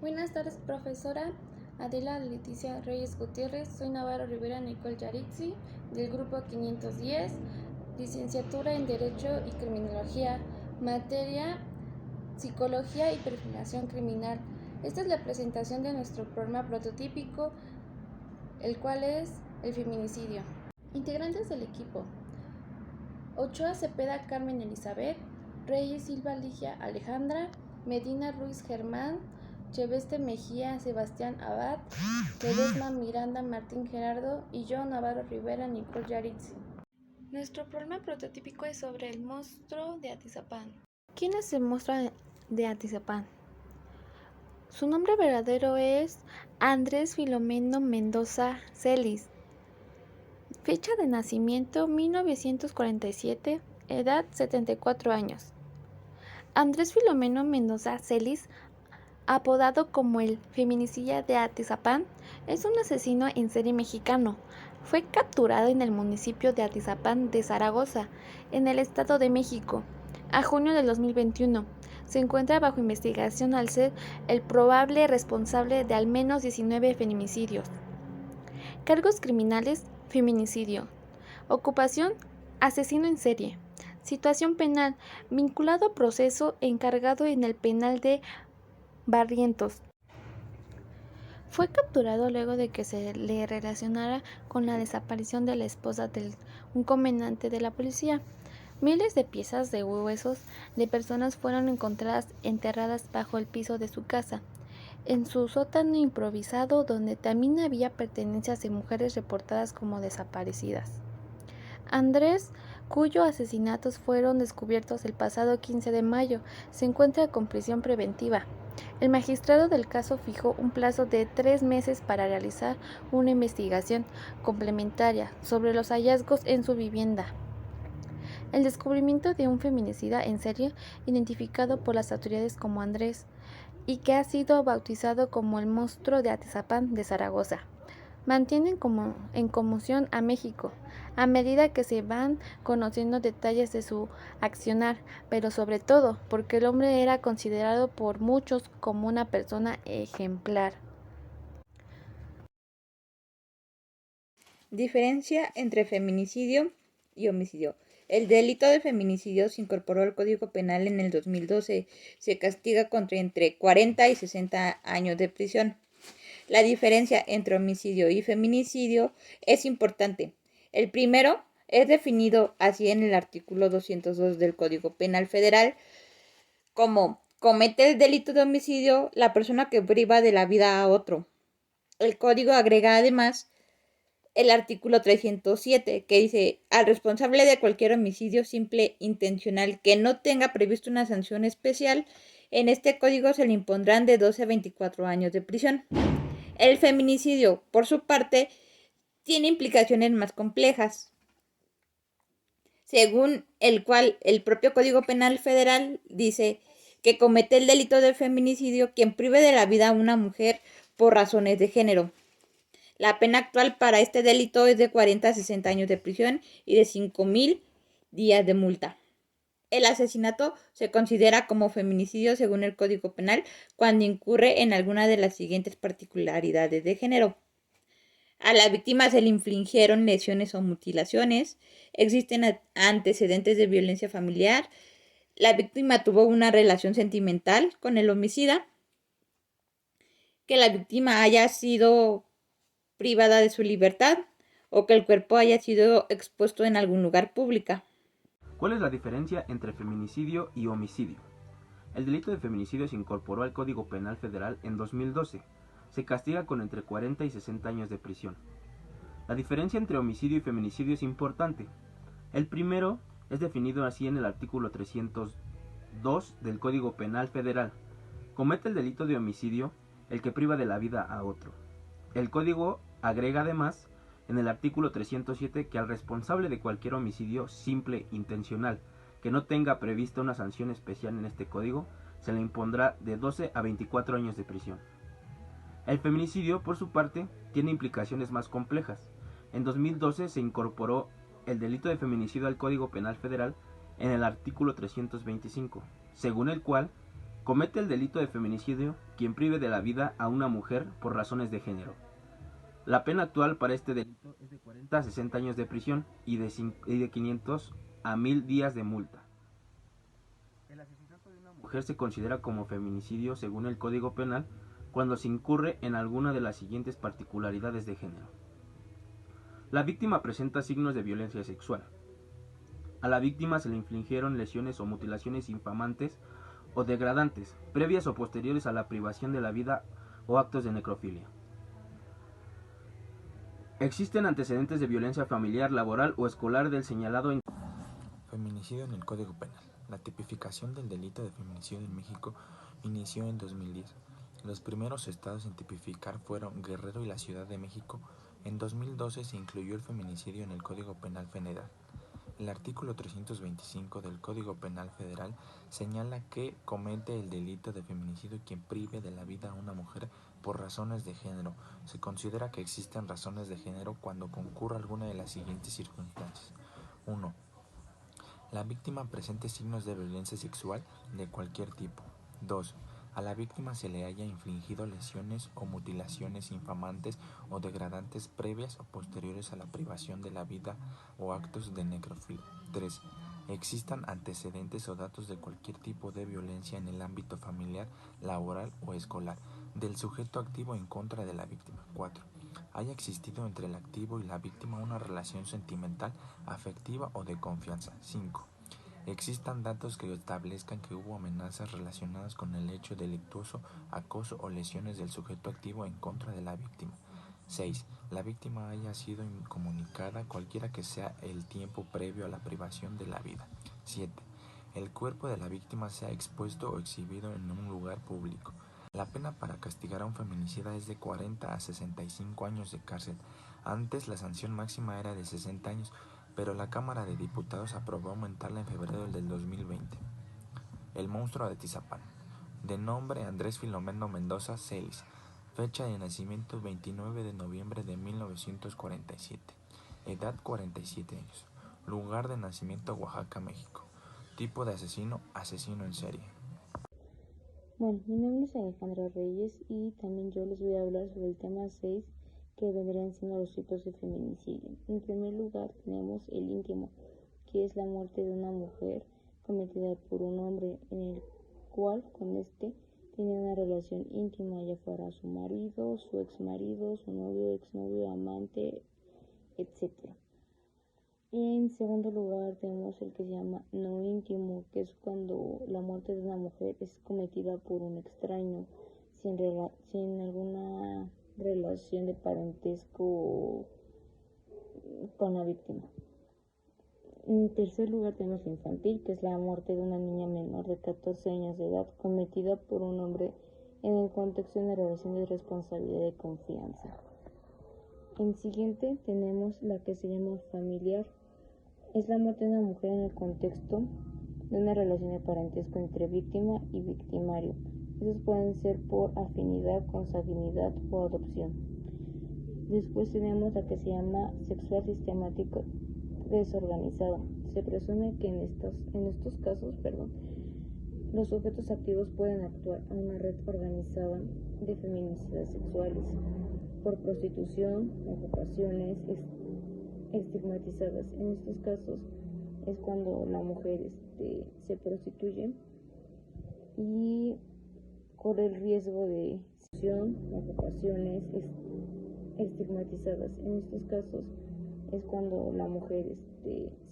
Buenas tardes, profesora Adela Leticia Reyes Gutiérrez. Soy Navarro Rivera Nicole Yaritzi, del grupo 510, licenciatura en Derecho y Criminología, materia Psicología y Perfilación Criminal. Esta es la presentación de nuestro programa prototípico, el cual es el feminicidio. Integrantes del equipo: Ochoa Cepeda Carmen Elizabeth, Reyes Silva Ligia Alejandra, Medina Ruiz Germán, Cheveste Mejía Sebastián Abad, Ledesma Miranda Martín Gerardo y yo, Navarro Rivera Nicole Yaritzi. Nuestro problema prototípico es sobre el monstruo de Atizapán. ¿Quién es el monstruo de Atizapán? Su nombre verdadero es Andrés Filomeno Mendoza Celis. Fecha de nacimiento 1947, edad 74 años. Andrés Filomeno Mendoza Celis, apodado como el feminicida de Atizapán, es un asesino en serie mexicano. Fue capturado en el municipio de Atizapán de Zaragoza, en el Estado de México, a junio de 2021. Se encuentra bajo investigación al ser el probable responsable de al menos 19 feminicidios. Cargos criminales: feminicidio. Ocupación: asesino en serie. Situación penal: vinculado a proceso encargado en el penal de Barrientos. Fue capturado luego de que se le relacionara con la desaparición de la esposa de un comandante de la policía. Miles de piezas de huesos de personas fueron encontradas enterradas bajo el piso de su casa, en su sótano improvisado, donde también había pertenencias de mujeres reportadas como desaparecidas. Andrés, cuyos asesinatos fueron descubiertos el pasado 15 de mayo, se encuentra con prisión preventiva. El magistrado del caso fijó un plazo de 3 meses para realizar una investigación complementaria sobre los hallazgos en su vivienda. El descubrimiento de un feminicida en serie identificado por las autoridades como Andrés y que ha sido bautizado como el monstruo de Atizapán de Zaragoza, mantienen en conmoción a México, a medida que se van conociendo detalles de su accionar, pero sobre todo porque el hombre era considerado por muchos como una persona ejemplar. Diferencia entre feminicidio y homicidio. El delito de feminicidio se incorporó al Código Penal en el 2012. Se castiga con entre 40 y 60 años de prisión. La diferencia entre homicidio y feminicidio es importante. El primero es definido así en el artículo 202 del Código Penal Federal como: comete el delito de homicidio la persona que priva de la vida a otro. El código agrega además el artículo 307, que dice: al responsable de cualquier homicidio simple intencional que no tenga previsto una sanción especial, en este código se le impondrán de 12 a 24 años de prisión. El feminicidio, por su parte, tiene implicaciones más complejas, según el cual el propio Código Penal Federal dice que comete el delito de feminicidio quien prive de la vida a una mujer por razones de género. La pena actual para este delito es de 40 a 60 años de prisión y de 5,000 días de multa. El asesinato se considera como feminicidio según el Código Penal cuando incurre en alguna de las siguientes particularidades de género: a la víctima se le infligieron lesiones o mutilaciones, existen antecedentes de violencia familiar, la víctima tuvo una relación sentimental con el homicida, que la víctima haya sido privada de su libertad o que el cuerpo haya sido expuesto en algún lugar público. ¿Cuál es la diferencia entre feminicidio y homicidio? El delito de feminicidio se incorporó al Código Penal Federal en 2012. Se castiga con entre 40 y 60 años de prisión. La diferencia entre homicidio y feminicidio es importante. El primero es definido así en el artículo 302 del Código Penal Federal. Comete el delito de homicidio el que priva de la vida a otro. El código agrega además en el artículo 307 que al responsable de cualquier homicidio simple intencional que no tenga prevista una sanción especial en este código, se le impondrá de 12 a 24 años de prisión. El feminicidio, por su parte, tiene implicaciones más complejas. En 2012 se incorporó el delito de feminicidio al Código Penal Federal en el artículo 325, según el cual Comete el delito de feminicidio quien prive de la vida a una mujer por razones de género. La pena actual para este delito es de 40 a 60 años de prisión y de 500 a 1000 días de multa. El asesinato de una mujer se considera como feminicidio según el Código Penal cuando se incurre en alguna de las siguientes particularidades de género. La víctima presenta signos de violencia sexual. A la víctima se le infligieron lesiones o mutilaciones infamantes o degradantes, previas o posteriores a la privación de la vida o actos de necrofilia. Existen antecedentes de violencia familiar, laboral o escolar del señalado en... Feminicidio en el Código Penal. La tipificación del delito de feminicidio en México inició en 2010. Los primeros estados en tipificar fueron Guerrero y la Ciudad de México. En 2012 se incluyó el feminicidio en el Código Penal Federal. El artículo 325 del Código Penal Federal señala que comete el delito de feminicidio quien prive de la vida a una mujer por razones de género. Se considera que existen razones de género cuando concurra alguna de las siguientes circunstancias. 1. La víctima presente signos de violencia sexual de cualquier tipo. 2. A la víctima se le haya infligido lesiones o mutilaciones infamantes o degradantes previas o posteriores a la privación de la vida o actos de necrofilia. 3. Existan antecedentes o datos de cualquier tipo de violencia en el ámbito familiar, laboral o escolar del sujeto activo en contra de la víctima. 4. Haya existido entre el activo y la víctima una relación sentimental, afectiva o de confianza. 5. Existan datos que establezcan que hubo amenazas relacionadas con el hecho delictuoso, acoso o lesiones del sujeto activo en contra de la víctima. 6. La víctima haya sido incomunicada cualquiera que sea el tiempo previo a la privación de la vida. 7. El cuerpo de la víctima sea expuesto o exhibido en un lugar público. La pena para castigar a un feminicida es de 40 a 65 años de cárcel. Antes la sanción máxima era de 60 años, pero la Cámara de Diputados aprobó aumentarla en febrero del 2020. El monstruo de Atizapán. De nombre Andrés Filomeno Mendoza Celis. Fecha de nacimiento 29 de noviembre de 1947. Edad 47 años. Lugar de nacimiento Oaxaca, México. Tipo de asesino, asesino en serie. Bueno, mi nombre es Alejandra Reyes y también yo les voy a hablar sobre el tema 6 que vendrían siendo los tipos de feminicidio. En primer lugar tenemos el íntimo, que es la muerte de una mujer cometida por un hombre en el cual con este tiene una relación íntima, ya fuera su marido, su exmarido, su novio, exnovio, amante, etc. En segundo lugar tenemos el que se llama no íntimo, que es cuando la muerte de una mujer es cometida por un extraño, sin alguna relación de parentesco con la víctima. En tercer lugar tenemos infantil, que es la muerte de una niña menor de 14 años de edad cometida por un hombre en el contexto de una relación de responsabilidad y confianza. En siguiente tenemos la que se llama familiar. Es la muerte de una mujer en el contexto de una relación de parentesco entre víctima y victimario. Esos pueden ser por afinidad, consanguinidad o adopción. Después tenemos la que se llama sexual sistemático desorganizado. Se presume que en estos casos, los sujetos activos pueden actuar a una red organizada de feminicidas sexuales por prostitución, ocupaciones estigmatizadas. En estos casos es cuando la mujer se prostituye y corre el riesgo de ocupaciones estigmatizadas. En estos casos es cuando la mujer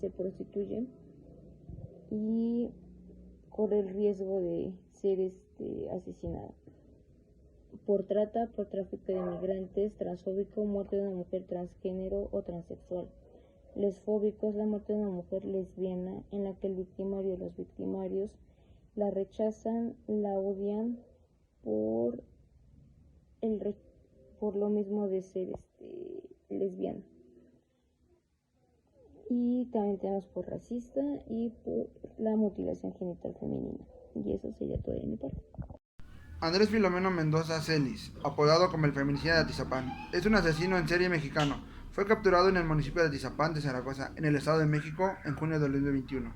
se prostituye y corre el riesgo de ser asesinada por trata, por tráfico de migrantes, transfóbico, muerte de una mujer transgénero o transexual. Lesfóbico es la muerte de una mujer lesbiana en la que el victimario o los victimarios la rechazan, la odian por lo mismo de ser lesbiana. Y también tenemos por racista y por la mutilación genital femenina. Y eso sería todo de mi parte. Andrés Filomeno Mendoza Celis, apodado como el feminicida de Atizapán, es un asesino en serie mexicano. Fue capturado en el municipio de Atizapán de Zaragoza, en el Estado de México, en junio de 2021.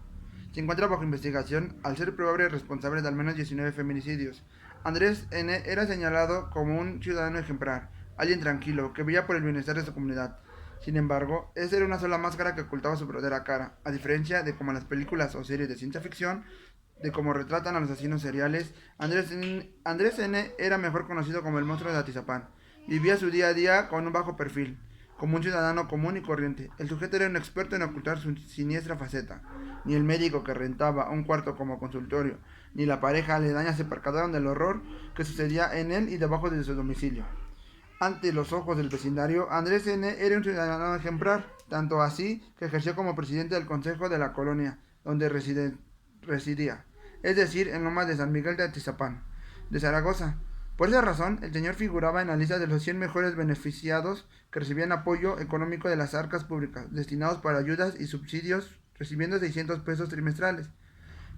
Se encuentra bajo investigación al ser probable responsable de al menos 19 feminicidios. Andrés N. era señalado como un ciudadano ejemplar, alguien tranquilo, que veía por el bienestar de su comunidad. Sin embargo, esa era una sola máscara que ocultaba su verdadera cara, a diferencia de como en las películas o series de ciencia ficción, de cómo retratan a los asesinos seriales. Andrés N. era mejor conocido como el monstruo de Atizapán. Vivía su día a día con un bajo perfil, como un ciudadano común y corriente. El sujeto era un experto en ocultar su siniestra faceta. Ni el médico que rentaba un cuarto como consultorio, ni la pareja aledaña se percataron del horror que sucedía en él y debajo de su domicilio. Ante los ojos del vecindario, Andrés N. era un ciudadano ejemplar, tanto así que ejerció como presidente del consejo de la colonia donde residía, es decir, en Lomas de San Miguel de Atizapán, de Zaragoza. Por esa razón, el señor figuraba en la lista de los 100 mejores beneficiados que recibían apoyo económico de las arcas públicas, destinados para ayudas y subsidios, recibiendo 600 pesos trimestrales.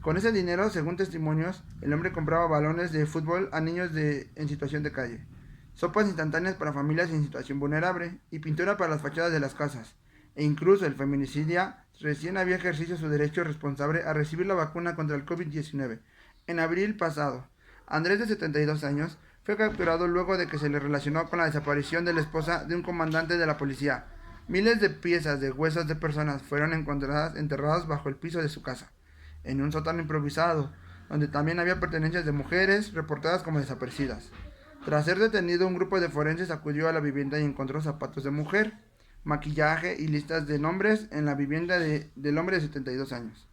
Con ese dinero, según testimonios, el hombre compraba balones de fútbol a niños en situación de calle, sopas instantáneas para familias en situación vulnerable y pintura para las fachadas de las casas. E incluso el feminicida recién había ejercido su derecho responsable a recibir la vacuna contra el COVID-19. En abril pasado, Andrés, de 72 años, fue capturado luego de que se le relacionó con la desaparición de la esposa de un comandante de la policía. Miles de piezas de huesos de personas fueron encontradas enterradas bajo el piso de su casa, en un sótano improvisado, donde también había pertenencias de mujeres reportadas como desaparecidas. Tras ser detenido, un grupo de forenses acudió a la vivienda y encontró zapatos de mujer, maquillaje y listas de nombres en la vivienda del hombre de 72 años.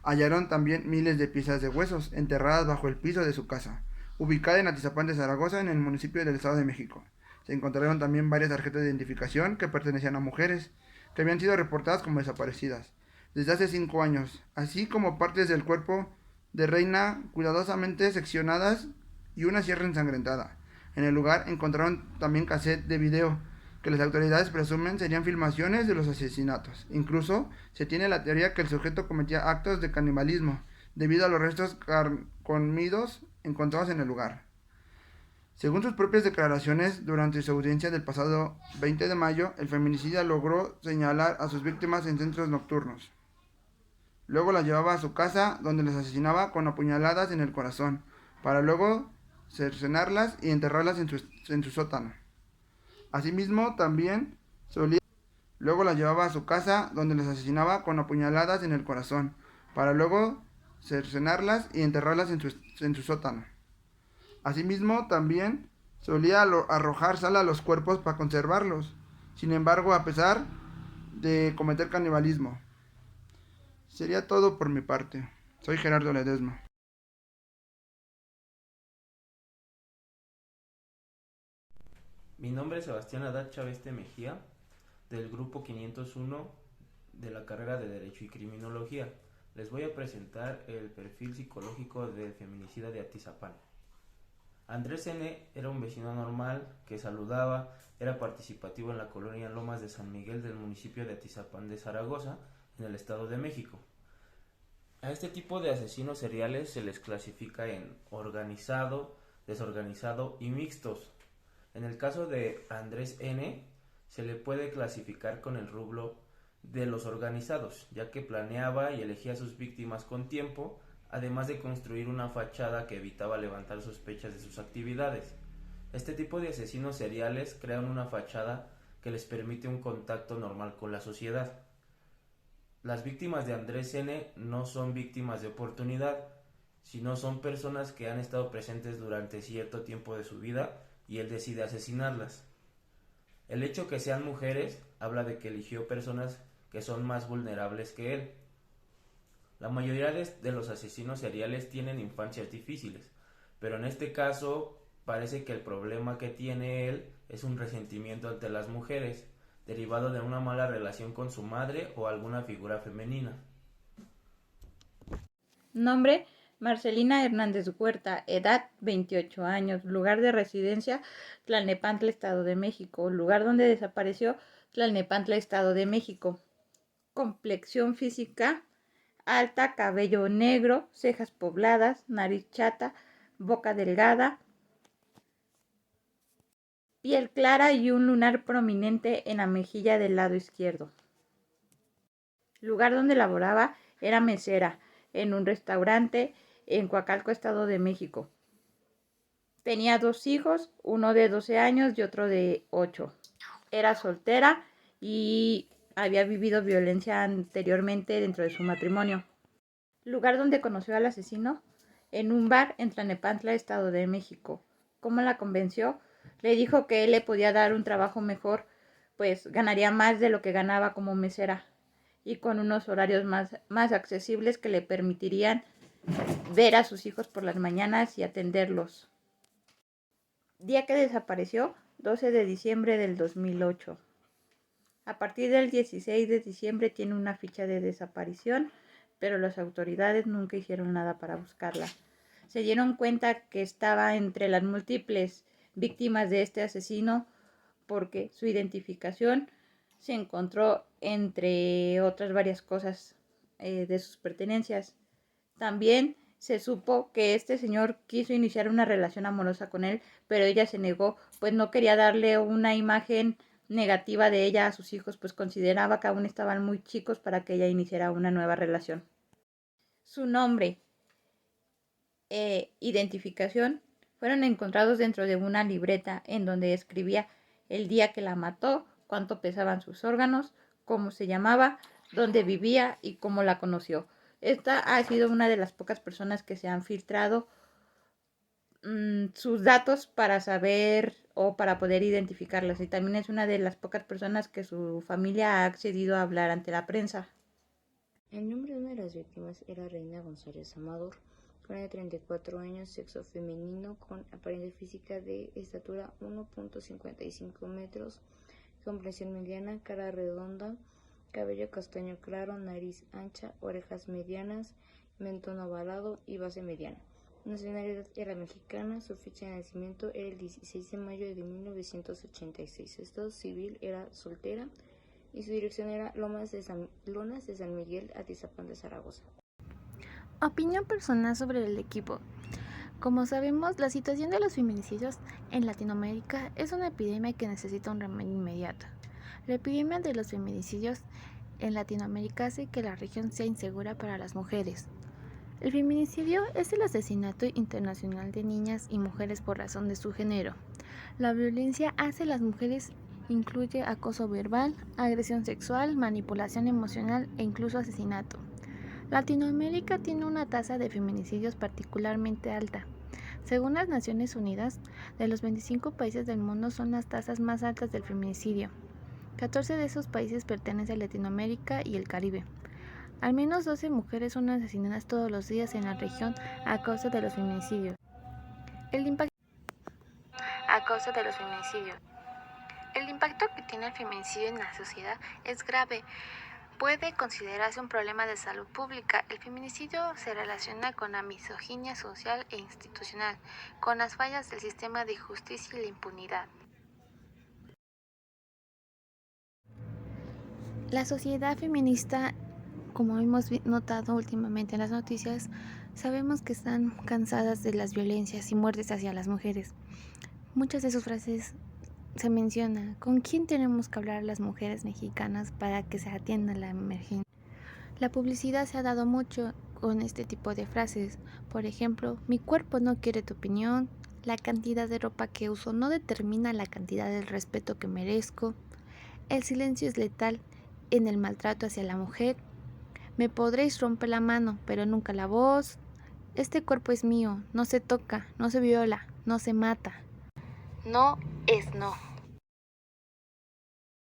Hallaron también miles de piezas de huesos enterradas bajo el piso de su casa, ubicada en Atizapán de Zaragoza, en el municipio del Estado de México. Se encontraron también varias tarjetas de identificación que pertenecían a mujeres, que habían sido reportadas como desaparecidas desde hace 5 años, así como partes del cuerpo de Reina cuidadosamente seccionadas y una sierra ensangrentada. En el lugar encontraron también cassettes de video que las autoridades presumen serían filmaciones de los asesinatos. Incluso se tiene la teoría que el sujeto cometía actos de canibalismo debido a los restos carcomidos encontrados en el lugar. Según sus propias declaraciones, durante su audiencia del pasado 20 de mayo, el feminicida logró señalar a sus víctimas en centros nocturnos. Luego las llevaba a su casa, donde las asesinaba con apuñaladas en el corazón, para luego cercenarlas y enterrarlas en su sótano. Asimismo, también solía... Luego las llevaba a su casa, donde las asesinaba con apuñaladas en el corazón, para luego cercenarlas y enterrarlas en su sótano. Asimismo, también solía arrojar sal a los cuerpos para conservarlos. Sin embargo, a pesar de cometer canibalismo. Sería todo por mi parte. Soy Gerardo Ledesma. Mi nombre es Sebastián Haddad Chaveste Mejía, del grupo 501 de la carrera de Derecho y Criminología. Les voy a presentar el perfil psicológico del feminicida de Atizapán. Andrés N. era un vecino normal que saludaba, era participativo en la colonia Lomas de San Miguel del municipio de Atizapán de Zaragoza, en el Estado de México. A este tipo de asesinos seriales se les clasifica en organizado, desorganizado y mixtos. En el caso de Andrés N., se le puede clasificar con el rubro de los organizados, ya que planeaba y elegía a sus víctimas con tiempo, además de construir una fachada que evitaba levantar sospechas de sus actividades. Este tipo de asesinos seriales crean una fachada que les permite un contacto normal con la sociedad. Las víctimas de Andrés N. no son víctimas de oportunidad, sino son personas que han estado presentes durante cierto tiempo de su vida y él decide asesinarlas. El hecho que sean mujeres habla de que eligió personas que son más vulnerables que él. La mayoría de los asesinos seriales tienen infancias difíciles, pero en este caso parece que el problema que tiene él es un resentimiento ante las mujeres, derivado de una mala relación con su madre o alguna figura femenina. Nombre: Marcelina Hernández Huerta. Edad: 28 años. Lugar de residencia: Tlalnepantla, Estado de México. Lugar donde desapareció: Tlalnepantla, Estado de México. Complexión física: alta, cabello negro, cejas pobladas, nariz chata, boca delgada, piel clara y un lunar prominente en la mejilla del lado izquierdo. Lugar donde laboraba: era mesera. en un restaurante en Coacalco, Estado de México. Tenía 2 hijos, uno de 12 años y otro de 8. Era soltera y había vivido violencia anteriormente dentro de su matrimonio. Lugar donde conoció al asesino, en un bar en Tlalnepantla, Estado de México. ¿Cómo la convenció? Le dijo que él le podía dar un trabajo mejor, pues ganaría más de lo que ganaba como mesera y con unos horarios más accesibles que le permitirían ver a sus hijos por las mañanas y atenderlos. Día que desapareció, 12 de diciembre del 2008. A partir del 16 de diciembre tiene una ficha de desaparición, pero las autoridades nunca hicieron nada para buscarla. Se dieron cuenta que estaba entre las múltiples víctimas de este asesino porque su identificación se encontró entre otras varias cosas de sus pertenencias. También se supo que este señor quiso iniciar una relación amorosa con él, pero ella se negó, pues no quería darle una imagen negativa de ella a sus hijos, pues consideraba que aún estaban muy chicos para que ella iniciara una nueva relación. Su nombre e identificación fueron encontrados dentro de una libreta en donde escribía el día que la mató, cuánto pesaban sus órganos, cómo se llamaba, dónde vivía y cómo la conoció. Esta ha sido una de las pocas personas que se han filtrado sus datos para saber o para poder identificarlas, y también es una de las pocas personas que su familia ha accedido a hablar ante la prensa. El nombre de una de las víctimas era Reina González Amador, con 34 años, sexo femenino, con apariencia física de estatura 1.55 metros, complexión mediana, cara redonda, cabello castaño claro, nariz ancha, orejas medianas, mentón ovalado y base mediana. Nacionalidad era mexicana, su fecha de nacimiento era el 16 de mayo de 1986. Estado civil era soltera y su dirección era Lomas de San Miguel, Atizapán de Zaragoza. Opinión personal sobre el equipo. Como sabemos, la situación de los feminicidios en Latinoamérica es una epidemia que necesita un remedio inmediato. La epidemia de los feminicidios en Latinoamérica hace que la región sea insegura para las mujeres. El feminicidio es el asesinato internacional de niñas y mujeres por razón de su género. La violencia hacia las mujeres incluye acoso verbal, agresión sexual, manipulación emocional e incluso asesinato. Latinoamérica tiene una tasa de feminicidios particularmente alta. Según las Naciones Unidas, de los 25 países del mundo son las tasas más altas del feminicidio. 14 de esos países pertenecen a Latinoamérica y el Caribe. Al menos 12 mujeres son asesinadas todos los días en la región a causa de los feminicidios. El impacto que tiene el feminicidio en la sociedad es grave. Puede considerarse un problema de salud pública. El feminicidio se relaciona con la misoginia social e institucional, con las fallas del sistema de justicia y la impunidad. La sociedad feminista, como hemos notado últimamente en las noticias, sabemos que están cansadas de las violencias y muertes hacia las mujeres. Muchas de sus frases se menciona con quién tenemos que hablar las mujeres mexicanas para que se atienda la emergencia. La publicidad se ha dado mucho con este tipo de frases. Por ejemplo, mi cuerpo no quiere tu opinión, la cantidad de ropa que uso no determina la cantidad del respeto que merezco, el silencio es letal en el maltrato hacia la mujer, me podréis romper la mano, pero nunca la voz, este cuerpo es mío, no se toca, no se viola, no se mata. No es no.